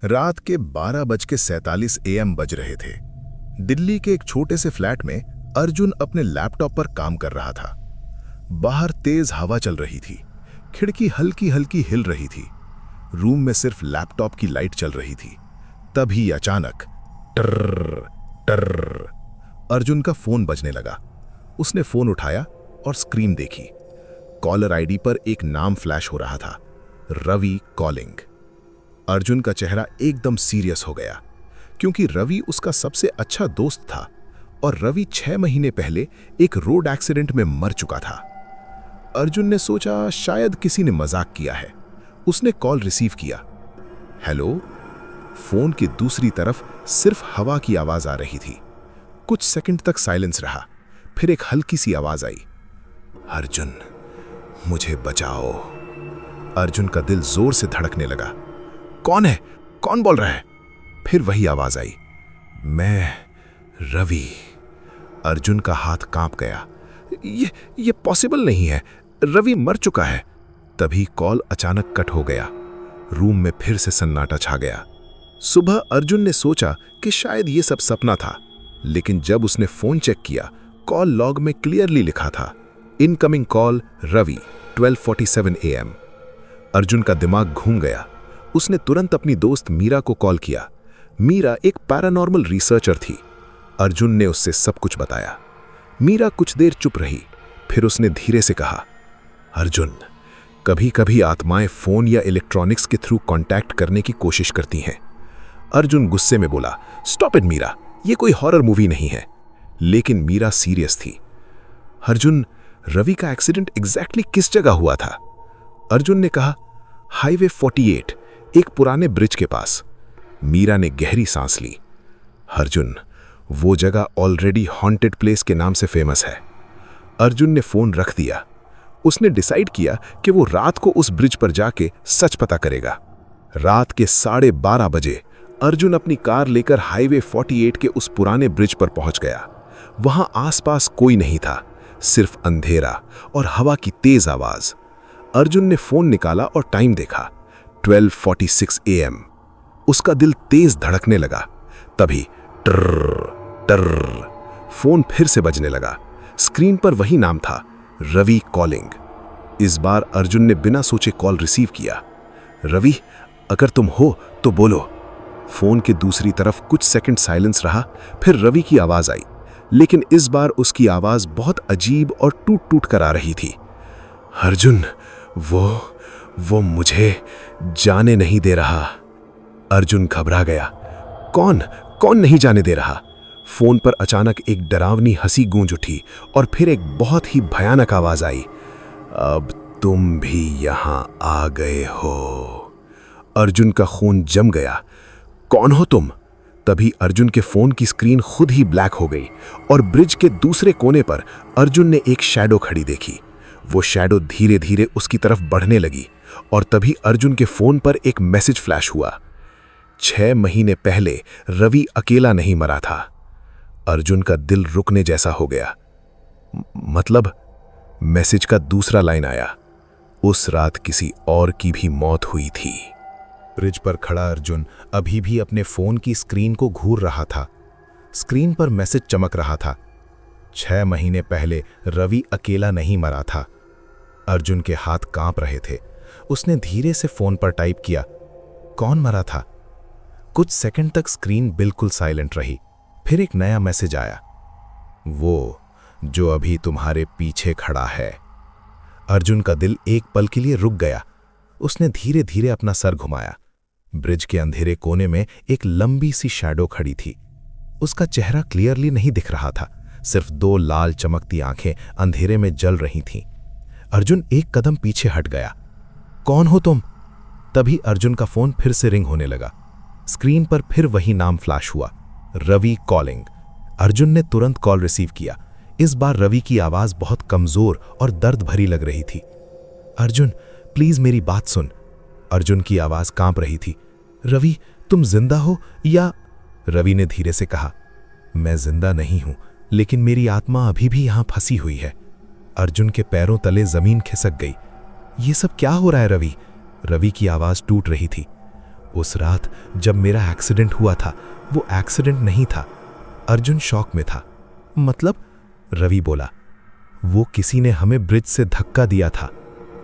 रात के 12:47 AM बज रहे थे। दिल्ली के एक छोटे से फ्लैट में अर्जुन अपने लैपटॉप पर काम कर रहा था। बाहर तेज हवा चल रही थी, खिड़की हल्की हल्की हिल रही थी। रूम में सिर्फ लैपटॉप की लाइट चल रही थी। तभी अचानक टर्र टर्र अर्जुन का फोन बजने लगा। उसने फोन उठाया और स्क्रीन देखी। कॉलर आईडी पर एक नाम फ्लैश हो रहा था, रवि कॉलिंग। अर्जुन का चेहरा एकदम सीरियस हो गया, क्योंकि रवि उसका सबसे अच्छा दोस्त था और रवि 6 महीने पहले एक रोड एक्सीडेंट में मर चुका था। अर्जुन ने सोचा शायद किसी ने मजाक किया है। उसने कॉल रिसीव किया। हेलो। फोन की दूसरी तरफ सिर्फ हवा की आवाज आ रही थी। कुछ सेकंड तक साइलेंस रहा, फिर एक हल्की सी आवाज आई, अर्जुन, मुझे बचाओ। अर्जुन का दिल जोर से धड़कने लगा। कौन है? कौन बोल रहा है? फिर वही आवाज आई, मैं रवि। अर्जुन का हाथ कांप गया। ये पॉसिबल नहीं है, रवि मर चुका है। तभी कॉल अचानक कट हो गया। रूम में फिर से सन्नाटा छा गया। सुबह अर्जुन ने सोचा कि शायद ये सब सपना था, लेकिन जब उसने फोन चेक किया, कॉल लॉग में क्लियरली लिखा था, incoming call Ravi 12:47 AM। Arjun का दिमाग घूम गया। उसने तुरंत अपनी दोस्त मीरा को कॉल किया। मीरा एक पैरानॉर्मल रिसर्चर थी। अर्जुन ने उससे सब कुछ बताया। मीरा कुछ देर चुप रही, फिर उसने धीरे से कहा, अर्जुन, कभी कभी आत्माएं फोन या इलेक्ट्रॉनिक्स के थ्रू कांटेक्ट करने की कोशिश करती हैं। अर्जुन गुस्से में बोला, स्टॉप इट मीरा, ये कोई हॉरर मूवी नहीं है। लेकिन मीरा सीरियस थी। अर्जुन, रवि का एक्सीडेंट एग्जैक्टली किस जगह हुआ था? अर्जुन ने कहा, हाईवे 48, एक पुराने ब्रिज के पास। मीरा ने गहरी सांस ली। अर्जुन, वो जगह ऑलरेडी हॉन्टेड प्लेस के नाम से फेमस है। अर्जुन ने फोन रख दिया। उसने डिसाइड किया कि वो रात को उस ब्रिज पर जाके सच पता करेगा। रात के 12:30 बजे अर्जुन अपनी कार लेकर हाईवे 48 के उस पुराने ब्रिज पर पहुंच गया। वहां आसपास कोई नहीं था, सिर्फ अंधेरा और हवा की तेज आवाज। अर्जुन ने फोन निकाला और टाइम देखा, 12:46 AM। उसका दिल तेज धड़कने लगा। तभी टर्र टर्र फोन फिर से बजने लगा। स्क्रीन पर वही नाम था, रवि कॉलिंग। इस बार अर्जुन ने बिना सोचे कॉल रिसीव किया। रवि, अगर तुम हो तो बोलो। फोन के दूसरी तरफ कुछ सेकंड साइलेंस रहा, फिर रवि की आवाज आई, लेकिन इस बार उसकी आवाज बहुत अजीब और टूट टूट कर आ रही थी। अर्जुन, वो मुझे जाने नहीं दे रहा। अर्जुन घबरा गया। कौन नहीं जाने दे रहा? फोन पर अचानक एक डरावनी हंसी गूंज उठी और फिर एक बहुत ही भयानक आवाज आई, अब तुम भी यहां आ गए हो। अर्जुन का खून जम गया। कौन हो तुम? तभी अर्जुन के फोन की स्क्रीन खुद ही ब्लैक हो गई और ब्रिज के दूसरे कोने पर अर्जुन ने एक शैडो खड़ी देखी। वो शैडो धीरे धीरे उसकी तरफ बढ़ने लगी और तभी अर्जुन के फोन पर एक मैसेज फ्लैश हुआ, 6 महीने पहले रवि अकेला नहीं मरा था। अर्जुन का दिल रुकने जैसा हो गया। मतलब? मैसेज का दूसरा लाइन आया, उस रात किसी और की भी मौत हुई थी। ब्रिज पर खड़ा अर्जुन अभी भी अपने फोन की स्क्रीन को घूर रहा था। स्क्रीन पर मैसेज चमक रहा था, 6 महीने पहले रवि अकेला नहीं मरा था। अर्जुन के हाथ कांप रहे थे। उसने धीरे से फोन पर टाइप किया, कौन मरा था? कुछ सेकंड तक स्क्रीन बिल्कुल साइलेंट रही। फिर एक नया मैसेज आया, वो जो अभी तुम्हारे पीछे खड़ा है। अर्जुन का दिल एक पल के लिए रुक गया। उसने धीरे धीरे अपना सर घुमाया। ब्रिज के अंधेरे कोने में एक लंबी सी शैडो खड़ी थी। उसका चेहरा क्लियरली नहीं दिख रहा था, सिर्फ 2 लाल चमकती आंखें अंधेरे में जल रही थीं। अर्जुन एक कदम पीछे हट गया। कौन हो तुम? तभी अर्जुन का फोन फिर से रिंग होने लगा। स्क्रीन पर फिर वही नाम फ्लैश हुआ, रवि कॉलिंग। अर्जुन ने तुरंत कॉल रिसीव किया। इस बार रवि की आवाज बहुत कमजोर और दर्द भरी लग रही थी। अर्जुन, प्लीज मेरी बात सुन। अर्जुन की आवाज कांप रही थी। रवि, तुम जिंदा हो या? रवि ने धीरे से कहा, मैं जिंदा नहीं हूं, लेकिन मेरी आत्मा अभी भी यहां फंसी हुई है। अर्जुन के पैरों तले जमीन खिसक गई। ये सब क्या हो रहा है रवि? रवि की आवाज टूट रही थी। उस रात जब मेरा एक्सीडेंट हुआ था वो एक्सीडेंट नहीं था। अर्जुन शॉक में था। मतलब? रवि बोला। वो किसी ने हमें ब्रिज से धक्का दिया था।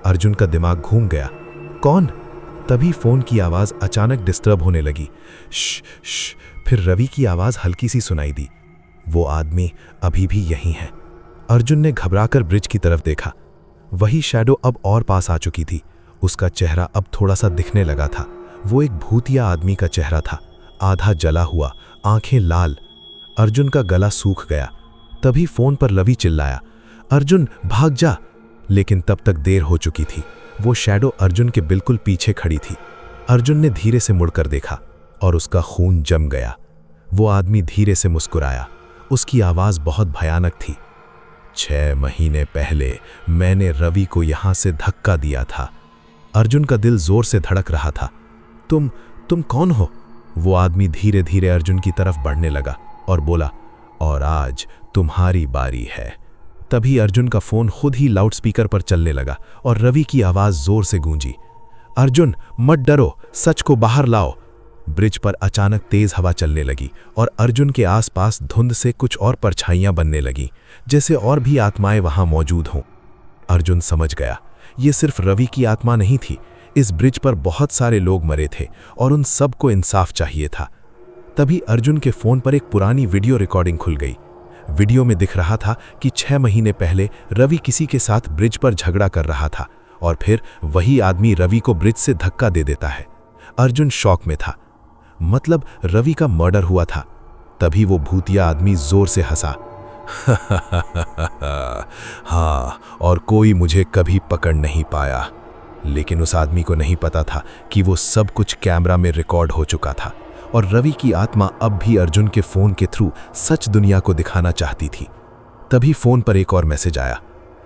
अर्जुन का दिमाग घूम गया। कौन? तभी फोन की आवाज अचानक डिस्टर्ब होने लगी। श्श। फिर रवि की आवाज हल्की सी सुनाई दी। वो आदमी अभी भी यहीं है। अर्जुन ने घबराकर ब्रिज की तरफ देखा। वही शैडो अब और पास आ चुकी थी। उसका चेहरा अब थोड़ा सा दिखने लगा था। वो एक भूतिया आदमी का चेहरा था, आधा जला हुआ, आंखें लाल। अर्जुन का गला सूख गया। तभी फोन पर रवि चिल्लाया, अर्जुन भाग जा। लेकिन तब तक देर हो चुकी थी। वो शैडो अर्जुन के बिल्कुल पीछे खड़ी थी। अर्जुन ने धीरे से मुड़कर देखा और उसका खून जम गया। वो आदमी धीरे से मुस्कुराया। उसकी आवाज बहुत भयानक थी। 6 महीने पहले मैंने रवि को यहां से धक्का दिया था। अर्जुन का दिल जोर से धड़क रहा था। तुम कौन हो? वो आदमी धीरे धीरे अर्जुन की तरफ बढ़ने लगा और बोला, और आज तुम्हारी बारी है। तभी अर्जुन का फोन खुद ही लाउडस्पीकर पर चलने लगा और रवि की आवाज जोर से गूंजी, अर्जुन मत डरो, सच को बाहर लाओ। ब्रिज पर अचानक तेज हवा चलने लगी और अर्जुन के आसपास धुंध से कुछ और परछाइयां बनने लगीं, जैसे और भी आत्माएं वहां मौजूद हों। अर्जुन समझ गया, ये सिर्फ रवि की आत्मा नहीं थी। इस ब्रिज पर बहुत सारे लोग मरे थे और उन सबको इंसाफ चाहिए था। तभी अर्जुन के फोन पर एक पुरानी वीडियो रिकॉर्डिंग खुल गई। वीडियो में दिख रहा था कि 6 महीने पहले रवि किसी के साथ ब्रिज पर झगड़ा कर रहा था और फिर वही आदमी रवि को ब्रिज से धक्का दे देता है। अर्जुन शॉक में था। मतलब रवि का मर्डर हुआ था। तभी वो भूतिया आदमी जोर से हंसा। हाँ, और कोई मुझे कभी पकड़ नहीं पाया। लेकिन उस आदमी को नहीं पता था कि वो सब कुछ कैमरा में रिकॉर्ड हो चुका था और रवि की आत्मा अब भी अर्जुन के फोन के थ्रू सच दुनिया को दिखाना चाहती थी। तभी फोन पर एक और मैसेज आया,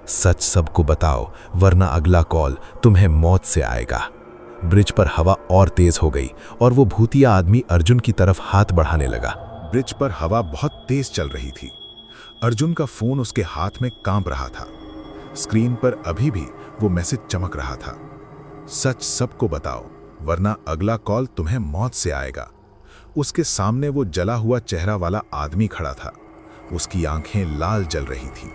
सच सबको बताओ वरना अगला कॉल तुम्हें मौत से आएगा। ब्रिज पर हवा और तेज हो गई और वो भूतिया आदमी अर्जुन की तरफ हाथ बढ़ाने लगा। ब्रिज पर हवा बहुत तेज चल रही थी। अर्जुन का फोन उसके हाथ में कांप रहा था। स्क्रीन पर अभी भी वो मैसेज चमक रहा था, सच सबको बताओ वरना अगला कॉल तुम्हें मौत से आएगा। उसके सामने वो जला हुआ चेहरा वाला आदमी खड़ा था। उसकी आंखें लाल जल रही थी।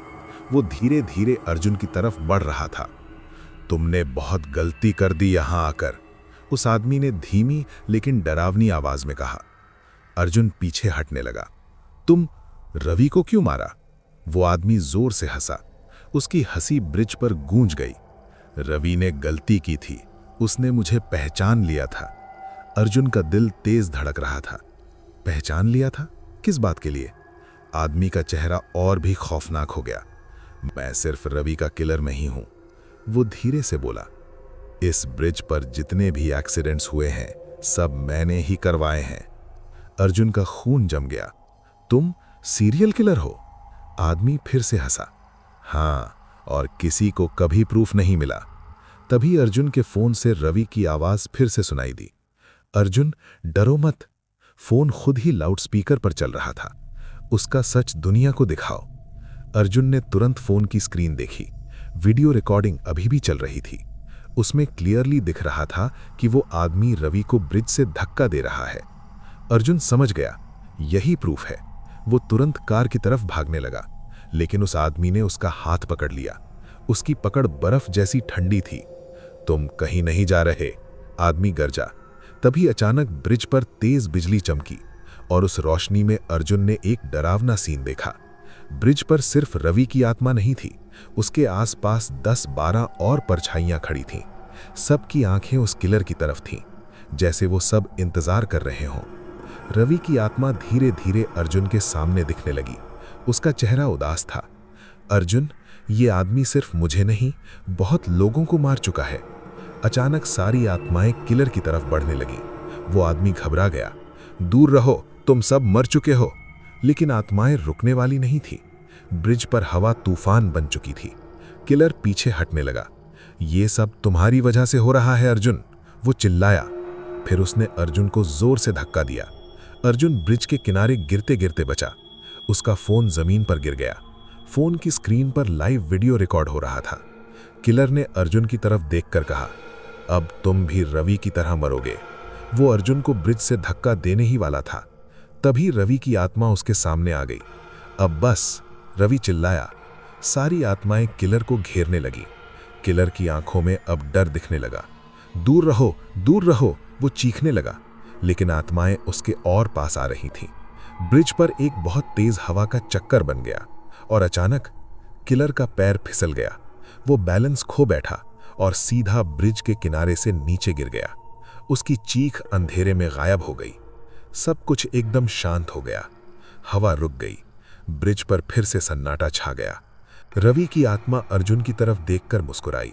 वो धीरे धीरे अर्जुन की तरफ बढ़ रहा था। तुमने बहुत गलती कर दी यहां आकर, उस आदमी ने धीमी लेकिन डरावनी आवाज में कहा। अर्जुन पीछे हटने लगा। तुम रवि को क्यों मारा? वो आदमी जोर से हंसा। उसकी हंसी ब्रिज पर गूंज गई। रवि ने गलती की थी, उसने मुझे पहचान लिया था। अर्जुन का दिल तेज धड़क रहा था। पहचान लिया था? किस बात के लिए? आदमी का चेहरा और भी खौफनाक हो गया। मैं सिर्फ रवि का किलर नहीं हूं, वो धीरे से बोला। इस ब्रिज पर जितने भी एक्सीडेंट्स हुए हैं सब मैंने ही करवाए हैं। अर्जुन का खून जम गया। तुम सीरियल किलर हो? आदमी फिर से हंसा। हाँ, और किसी को कभी प्रूफ नहीं मिला। तभी अर्जुन के फोन से रवि की आवाज फिर से सुनाई दी, अर्जुन डरो मत। फोन खुद ही लाउडस्पीकर पर चल रहा था। उसका सच दुनिया को दिखाओ। अर्जुन ने तुरंत फोन की स्क्रीन देखी। वीडियो रिकॉर्डिंग अभी भी चल रही थी। उसमें क्लियरली दिख रहा था कि वो आदमी रवि को ब्रिज से धक्का दे रहा है। अर्जुन समझ गया, यही प्रूफ है। वो तुरंत कार की तरफ भागने लगा, लेकिन उस आदमी ने उसका हाथ पकड़ लिया। उसकी पकड़ बर्फ जैसी ठंडी थी। तुम कहीं नहीं जा रहे, आदमी गरजा। तभी अचानक ब्रिज पर तेज बिजली चमकी और उस रोशनी में अर्जुन ने एक डरावना सीन देखा। ब्रिज पर सिर्फ रवि की आत्मा नहीं थी, उसके आसपास 10-12 और परछाइयां खड़ी थीं। सबकी आंखें उस किलर की तरफ थीं, जैसे वो सब इंतजार कर रहे हों। रवि की आत्मा धीरे धीरे अर्जुन के सामने दिखने लगी। उसका चेहरा उदास था। अर्जुन, ये आदमी सिर्फ मुझे नहीं, बहुत लोगों को मार चुका है। अचानक सारी आत्माएं किलर की तरफ बढ़ने लगी। वो आदमी घबरा गया। दूर रहो, तुम सब मर चुके हो। लेकिन आत्माएं रुकने वाली नहीं थी। ब्रिज पर हवा तूफान बन चुकी थी। किलर पीछे हटने लगा। ये सब तुम्हारी वजह से हो रहा है अर्जुन, वो चिल्लाया। फिर उसने अर्जुन को जोर से धक्का दिया। अर्जुन ब्रिज के किनारे गिरते गिरते बचा। उसका फोन जमीन पर गिर गया। फोन की स्क्रीन पर लाइव वीडियो रिकॉर्ड हो रहा था। किलर ने अर्जुन की तरफ देखकर कहा, अब तुम भी रवि की तरह मरोगे। वो अर्जुन को ब्रिज से धक्का देने ही वाला था। तभी रवि की आत्मा उसके सामने आ गई। अब बस, रवि चिल्लाया। सारी आत्माएं किलर को घेरने लगी। किलर की आंखों में अब डर दिखने लगा। दूर रहो, दूर रहो, वो चीखने लगा। लेकिन आत्माएं उसके और पास आ रही थीं। ब्रिज पर एक बहुत तेज हवा का चक्कर बन गया और अचानक किलर का पैर फिसल गया। वो बैलेंस खो बैठा और सीधा ब्रिज के किनारे से नीचे गिर गया। उसकी चीख अंधेरे में गायब हो गई। सब कुछ एकदम शांत हो गया। हवा रुक गई। ब्रिज पर फिर से सन्नाटा छा गया। रवि की आत्मा अर्जुन की तरफ देखकर मुस्कुराई।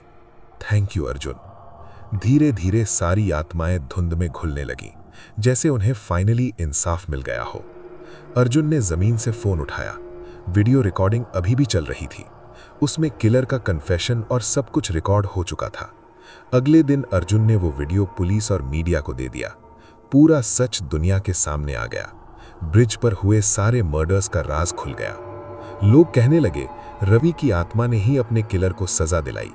Thank you Arjun. धीरे धीरे सारी आत्माएं धुंध में घुलने लगी, जैसे उन्हें फाइनली इंसाफ मिल गया हो। अर्जुन ने जमीन से फोन उठाया। वीडियो रिकॉर्डिंग अभी भी चल रही थी। उसमें किलर का कन्फेशन और सब कुछ रिकॉर्ड हो चुका था। अगले दिन अर्जुन ने वो वीडियो पुलिस और मीडिया को दे दिया। पूरा सच दुनिया के सामने आ गया। ब्रिज पर हुए सारे मर्डर्स का राज खुल गया। लोग कहने लगे रवि की आत्मा ने ही अपने किलर को सजा दिलाई।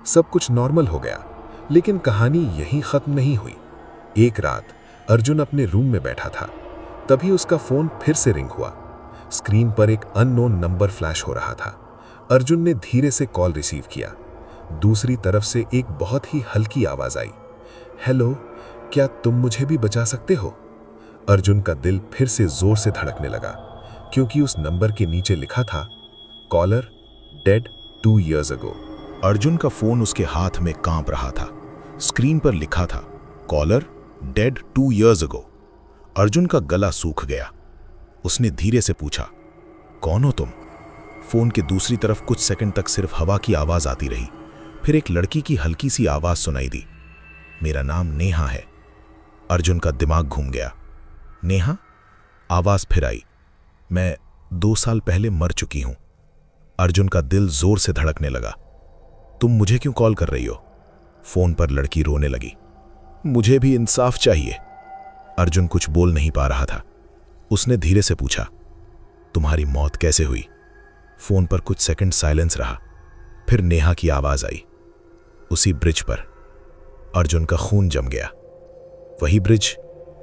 सब कुछ नॉर्मल हो गया। लेकिन कहानी यहीं खत्म नहीं हुई। एक रात अर्जुन अपने रूम में बैठा था। तभी उसका फोन फिर से रिंग हुआ। स्क्रीन पर एक अननोन नंबर फ्लैश हो रहा था। अर्जुन ने धीरे से कॉल रिसीव किया। दूसरी तरफ से एक बहुत ही हल्की आवाज आई। हेलो, क्या तुम मुझे भी बचा सकते हो? अर्जुन का दिल फिर से जोर से धड़कने लगा, क्योंकि उस नंबर के नीचे लिखा था caller dead 2 years ago। Arjun का फोन उसके हाथ में कांप रहा था। स्क्रीन पर लिखा था caller dead 2 years ago। Arjun का गला सूख गया। उसने धीरे से पूछा, कौन हो तुम? फोन के दूसरी तरफ कुछ सेकंड तक सिर्फ हवा की आवाज आती रही। फिर एक लड़की की हल्की सी आवाज सुनाई दी। मेरा नाम नेहा है। अर्जुन का दिमाग घूम गया। नेहा? आवाज फिर आई। मैं 2 साल पहले मर चुकी हूं। अर्जुन का दिल जोर से धड़कने लगा। तुम मुझे क्यों कॉल कर रही हो? फोन पर लड़की रोने लगी। मुझे भी इंसाफ चाहिए। अर्जुन कुछ बोल नहीं पा रहा था। उसने धीरे से पूछा, तुम्हारी मौत कैसे हुई? फोन पर कुछ सेकंड साइलेंस रहा। फिर नेहा की आवाज आई। उसी ब्रिज पर। अर्जुन का खून जम गया। वही ब्रिज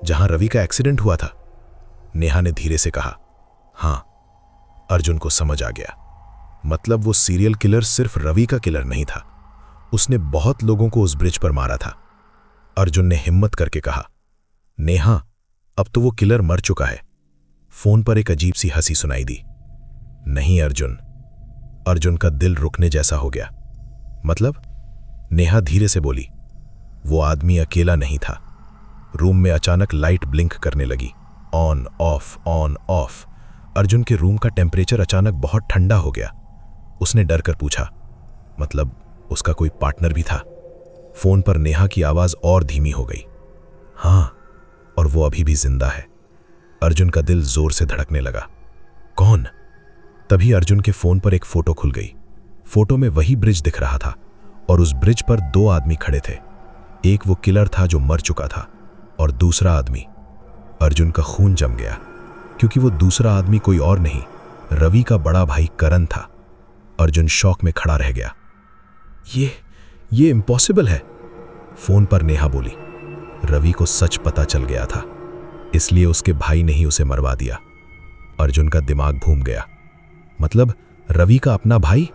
जहां रवि का एक्सीडेंट हुआ था। नेहा ने धीरे से कहा, हां। अर्जुन को समझ आ गया। मतलब वो सीरियल किलर सिर्फ रवि का किलर नहीं था। उसने बहुत लोगों को उस ब्रिज पर मारा था। अर्जुन ने हिम्मत करके कहा, नेहा, अब तो वो किलर मर चुका है। फोन पर एक अजीब सी हंसी सुनाई दी। नहीं अर्जुन। अर्जुन का दिल रुकने जैसा हो गया। मतलब? नेहा धीरे से बोली, वो आदमी अकेला नहीं था। रूम में अचानक लाइट ब्लिंक करने लगी। On off, on of. Arjun के रूम का टेम्परेचर अचानक बहुत ठंडा हो गया। उसने डर कर पूछा, मतलब उसका कोई पार्टनर भी था? फोन पर नेहा की आवाज और धीमी हो गई। हां, और वो अभी भी जिंदा है। अर्जुन का दिल जोर से धड़कने लगा। कौन? तभी अर्जुन के फोन पर एक फोटो खुल गई। फोटो में वही ब्रिज दिख रहा था और उस ब्रिज पर 2 आदमी खड़े थे। एक वो किलर था जो मर चुका था और दूसरा आदमी। अर्जुन का खून जम गया, क्योंकि वो दूसरा आदमी कोई और नहीं, रवि का बड़ा भाई करण था। अर्जुन शॉक में खड़ा रह गया। ये इम्पॉसिबल है। फोन पर नेहा बोली, रवि को सच पता चल गया था, इसलिए उसके भाई ने ही उसे मरवा दिया। अर्जुन का दिमाग घूम गया। मतलब रवि का अपना भाई?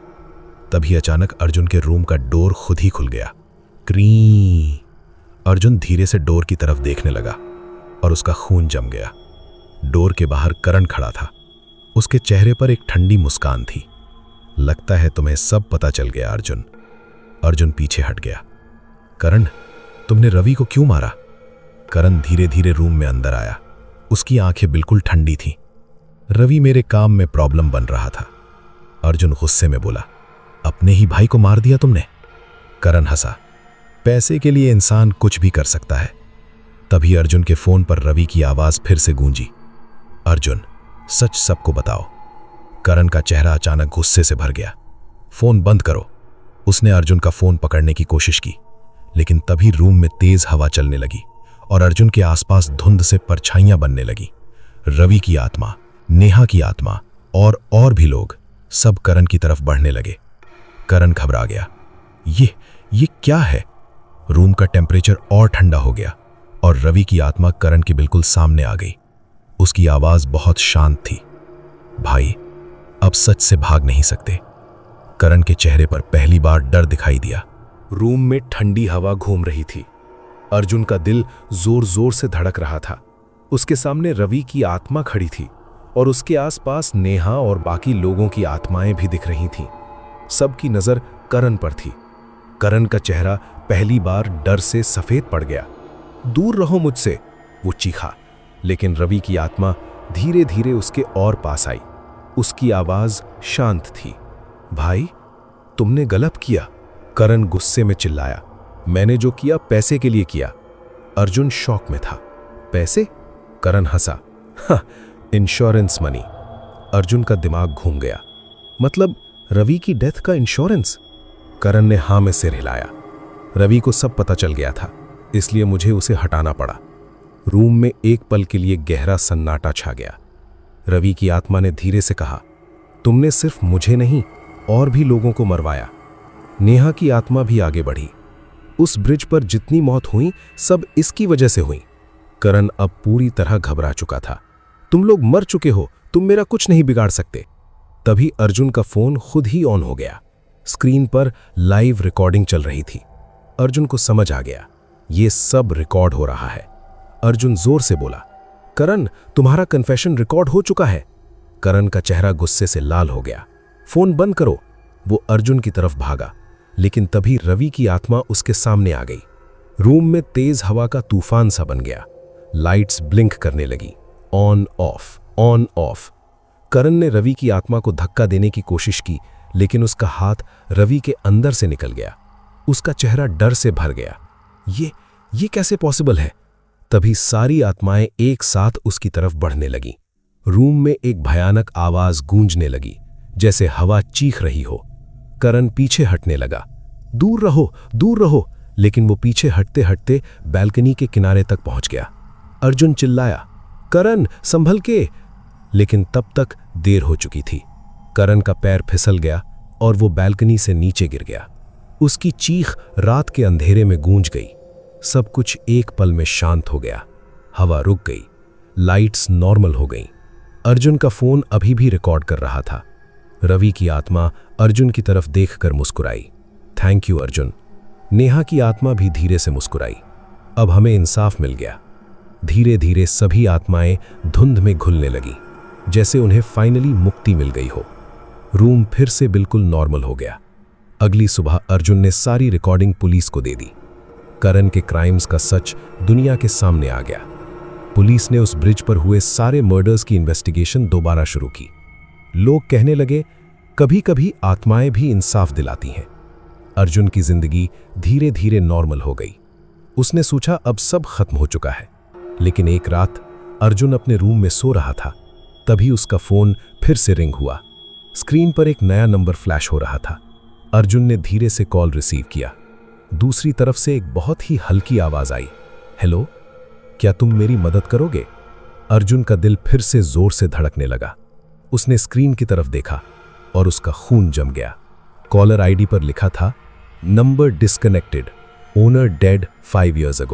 तभी अचानक अर्जुन के रूम का डोर खुद ही खुल गया। क्री। अर्जुन धीरे से डोर की तरफ देखने लगा और उसका खून जम गया। डोर के बाहर करण खड़ा था। उसके चेहरे पर एक ठंडी मुस्कान थी। लगता है तुम्हें सब पता चल गया अर्जुन। अर्जुन पीछे हट गया। करण, तुमने रवि को क्यों मारा? करण धीरे धीरे रूम में अंदर आया। उसकी आंखें बिल्कुल ठंडी थीं। रवि मेरे काम में प्रॉब्लम बन रहा था। अर्जुन गुस्से में बोला, अपने ही भाई को मार दिया तुमने? करण हंसा। पैसे के लिए इंसान कुछ भी कर सकता है। तभी अर्जुन के फोन पर रवि की आवाज फिर से गूंजी, अर्जुन, सच सबको बताओ। करण का चेहरा अचानक गुस्से से भर गया। फोन बंद करो। उसने अर्जुन का फोन पकड़ने की कोशिश की, लेकिन तभी रूम में तेज हवा चलने लगी और अर्जुन के आसपास धुंध से परछाइयां बनने लगी। रवि की आत्मा, नेहा की आत्मा और भी लोग सब करण की तरफ बढ़ने लगे। करण घबरा गया। ये क्या है? रूम का टेम्परेचर और ठंडा हो गया। और रवि की आत्मा करण के बिल्कुल सामने आ गई। उसकी आवाज बहुत शांत थी। भाई, अब सच से भाग नहीं सकते। करण के चेहरे पर पहली बार डर दिखाई दिया। रूम में ठंडी हवा घूम रही थी। अर्जुन का दिल जोर जोर से धड़क रहा था। उसके सामने रवि की आत्मा खड़ी थी और उसके आसपास नेहा और बाकी लोगों की आत्माएं भी दिख रही थीं। सबकी नजर करण पर थी। करण का चेहरा पहली बार डर से सफेद पड़ गया। दूर रहो मुझसे, वो चीखा। लेकिन रवि की आत्मा धीरे धीरे उसके और पास आई। उसकी आवाज शांत थी। भाई, तुमने गलत किया। करण गुस्से में चिल्लाया। मैंने जो किया पैसे के लिए किया। अर्जुन शॉक में था। पैसे? करण हंसा। Insurance money. अर्जुन का दिमाग घूम गया। मतलब रवि की डेथ का इंश्योरेंस? करण ने हां में सिर हिलाया। रवि को सब पता चल गया था, इसलिए मुझे उसे हटाना पड़ा। रूम में एक पल के लिए गहरा सन्नाटा छा गया। रवि की आत्मा ने धीरे से कहा, तुमने सिर्फ मुझे नहीं और भी लोगों को मरवाया। नेहा की आत्मा भी आगे बढ़ी। उस ब्रिज पर जितनी मौत हुई सब इसकी वजह से हुई। करण अब पूरी तरह घबरा चुका था। तुम लोग मर चुके हो, तुम मेरा कुछ नहीं बिगाड़ सकते। तभी अर्जुन का फोन खुद ही ऑन हो गया। स्क्रीन पर लाइव रिकॉर्डिंग चल रही थी। अर्जुन को समझ आ गया, ये सब रिकॉर्ड हो रहा है। अर्जुन जोर से बोला, करण, तुम्हारा कन्फेशन रिकॉर्ड हो चुका है। करण का चेहरा गुस्से से लाल हो गया। फोन बंद करो। वो अर्जुन की तरफ भागा, लेकिन तभी रवि की आत्मा उसके सामने आ गई। रूम में तेज हवा का तूफान सा बन गया। लाइट्स ब्लिंक करने लगी। On off, on off. Karan ने रवि की आत्मा को धक्का देने की कोशिश की, लेकिन उसका हाथ रवि के अंदर से निकल गया। उसका चेहरा डर से भर गया। ये कैसे पॉसिबल है? तभी सारी आत्माएं एक साथ उसकी तरफ बढ़ने लगी। रूम में एक भयानक आवाज गूंजने लगी, जैसे हवा चीख रही हो। करण पीछे हटने लगा। दूर रहो, दूर रहो। लेकिन वो पीछे हटते हटते बैल्कनी के किनारे तक पहुंच गया। अर्जुन चिल्लाया, करण, संभल के। लेकिन तब तक देर हो चुकी थी। करण का पैर फिसल गया और वो बैल्कनी से नीचे गिर गया। उसकी चीख रात के अंधेरे में गूंज गई। सब कुछ एक पल में शांत हो गया। हवा रुक गई। लाइट्स नॉर्मल हो गईं। अर्जुन का फोन अभी भी रिकॉर्ड कर रहा था। रवि की आत्मा अर्जुन की तरफ देखकर मुस्कुराई। Thank you Arjun. नेहा की आत्मा भी धीरे से मुस्कुराई। अब हमें इंसाफ मिल गया। धीरे धीरे सभी आत्माएं धुंध में घुलने लगी, जैसे उन्हें फाइनली मुक्ति मिल गई हो। रूम फिर से बिल्कुल नॉर्मल हो गया। अगली सुबह अर्जुन ने सारी रिकॉर्डिंग पुलिस को दे दी। करण के क्राइम्स का सच दुनिया के सामने आ गया। पुलिस ने उस ब्रिज पर हुए सारे मर्डर्स की इन्वेस्टिगेशन दोबारा शुरू की। लोग कहने लगे, कभी कभी आत्माएं भी इंसाफ दिलाती हैं। अर्जुन की जिंदगी धीरे धीरे नॉर्मल हो गई। उसने सोचा अब सब खत्म हो चुका है। लेकिन एक रात अर्जुन अपने रूम में सो रहा था। तभी उसका फोन फिर से रिंग हुआ। स्क्रीन पर एक नया नंबर फ्लैश हो रहा था। अर्जुन ने धीरे से कॉल रिसीव किया। दूसरी तरफ से एक बहुत ही हल्की आवाज आई, हेलो, क्या तुम मेरी मदद करोगे? अर्जुन का दिल फिर से जोर से धड़कने लगा। उसने स्क्रीन की तरफ देखा और उसका खून जम गया। कॉलर आईडी पर लिखा था, number disconnected, owner dead 5 years ago।